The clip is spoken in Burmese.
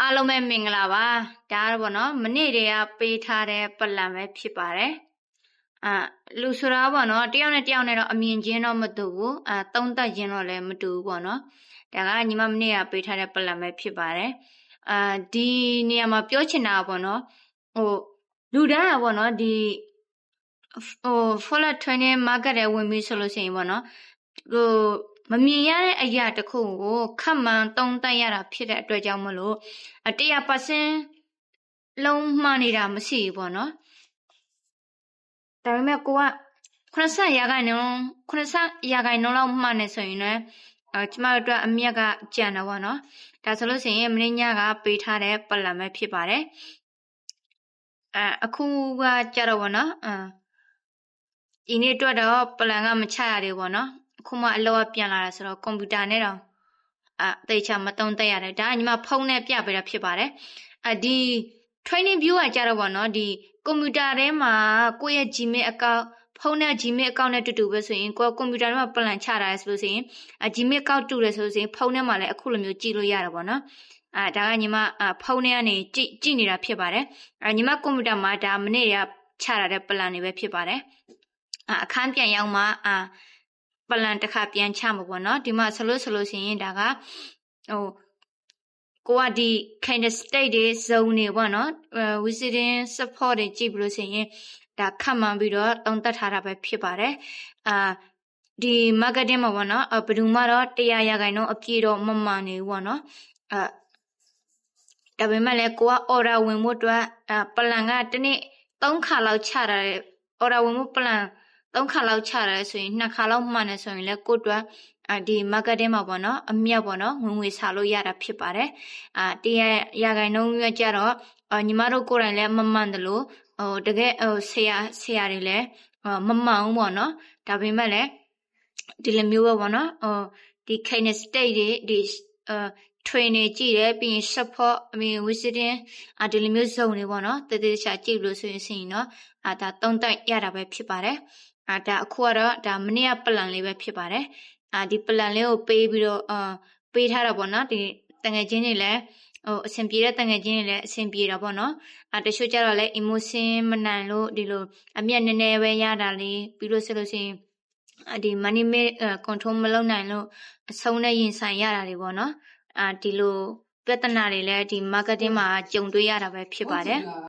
အားလုံးပဲမင်္ဂလာပါဒါကတော့နော်မနေ့တည်းကပေးထားတဲ့ပတ်လံပဲဖြစ်ပါတယ်လူဆိုတာပေါ့နော်တယောက်နဲ့တယောက်နဲ့တော့အမြင်ချင်းတော့မတူဘူးသုံးသပ်ချင်းတော့လည်းမတူဘူးပေါ့နော်ဒါကညီမမနေ့ကပေးထားတဲ့ပတ်လံပဲဖြစ်ပါတယ်ဒီနေရာမှာပြောချင်တာပေါ့နော်လူတိုင်းကပေါ့နော်ဒီforex trading market ထဲဝင်ပြီးဆိုလို့ရှိရင်ပေါ့နော်မမြင်ရတဲ့အရာတစ်ခုကိုခက်မှန်သုံးသပ်ရတာဖြစ်တဲ့အတွက်ကြောင့်မလို့100%လုံးမှန်နေတာမရှိဘူးပေါ့နော်ဒါပေမဲ့ကိုက90%လောက်မှန်နေဆိုရင်လည်းကျမတို့အတွက်အမြတ်ကကျန်တယ်ပေါ့နော်ဒါဆိုလို့ရှိရင်မင်းညကပေးထားတဲ့ပတ်လံပဲဖြစ်ပါတယ်အခုကကြတော့ပေါ့နော်ဒီနေ့အတွက်တော့ပတ်လံကမချရသေးဘူးပေါ့နော်အခုမှအလောကပြန်လာတာဆိုတော့ကွန်ပျူတာနဲ့တော့သေချာမသုံးသပ်ရတယ်ဒါကညီမဖုန်းနဲ့ပြပေးတာဖြစ်ပါတယ်ဒီ training view ကကြတော့ပေါ့နော်ဒီကွန်ပျူတာထဲမှာကိုယ့်ရဲ့ Gmail account ဖုန်းနဲ့ Gmail account နဲ့တူပဲဆိုရင်ကိုယ်ကွန်ပျူတာထဲမှာပလန်ချတာလဲဆိုလို့ဆိုရင်Gmail account တူတယ်ဆိုလို့ဆိုရင်ဖုန်းထဲမှာလည်းအခုလိုမျိုးကြည့်လို့ရတယ်ပေါ့နော်ဒါကညီမဖုန်းထဲကနေကြည့်နေတာဖြစ်ပါတယ်ညီမကွန်ပျူတာမှာဒါမနေ့ကချတာတဲ့ပလန်တွေပဲဖြစ်ပါတယ်အခန်းပြန်ရောက်မှပလန်တစ်ခါပြန်ချမှာပေါ့နော်ဒီမှာဆိုလို့ရှိရင်ဒါကကိုကဒီ candidate တွေ zone တွေပေါ့နော်visiting support တွေကြည့်ပြီးလို့ရှိရင်ဒါခတ်မှန်ပြီးတော့တုံးတက်ထားတာပဲဖြစ်ပါတယ်ဒီ marketing မှာပေါ့နော်ဘယ်သူမှတော့100%အပြည့်တော့မမှန်နေဘူးပေါ့နော်ဒါပေမဲ့လည်းကိုက order ဝင်ဖို့အတွက်ပလန်ကတစ်နေ့3ခါလောက်ချတာတဲ့ order ဝင်ဖို့ပလန်3ခါလောက်ချရတယ်ဆိုရင်2ခါလောက်မှန်တယ်ဆိုရင်လည်းကိုအတွက်ဒီ marketing မှာပေါ့နော်အမြတ်ပေါ့နော်ဝင်ငွေစားလို့ရတာဖြစ်ပါတယ်100%ရကြတော့ညီမတို့ကိုယ်တိုင်လည်းမမှန်တယ်လို့တကယ်ဆရာတွေလည်းမမှန်ဘူးပေါ့နော်ဒါပေမဲ့လည်းဒီလိုမျိုးပဲပေါ့နော်ဒီ candidate တွေဒီ trainer ကြည့်တယ်ပြီးရင် support visiting ဒီလိုမျိုး zone တွေပေါ့နော်တည်ချာကြည့်လို့ဆိုရင်နော်ဒါသုံးသပ်ရတာပဲဖြစ်ပါတယ်ဒါအခုကတော့ဒါမနေ့ကပလန်လေးပဲဖြစ်ပါတယ်ဒီပလန်လေးကိုပေးပြီးတော့ပေးထားတာပေါ့နော်ဒီတငယ်ချင်းတွေလည်းအဆင်ပြေတဲ့တငယ်ချင်းတွေလည်းအဆင်ပြေတာပေါ့နော်တချို့ကျတော့လည်း emotion မနိုင်လို့ဒီလိုအမြတ်နည်းနည်းပဲရတာလေးပြီးလို့ဆိုလို့ရှိရင်ဒီ money control မလုပ်နိုင်လို့အဆုံးနဲ့ရင်ဆိုင်ရတာတွေပေါ့နော်ဒီလိုပြဿနာတွေလည်းဒီ marketing မှာကြုံတွေ့ရတာပဲဖြစ်ပါတယ်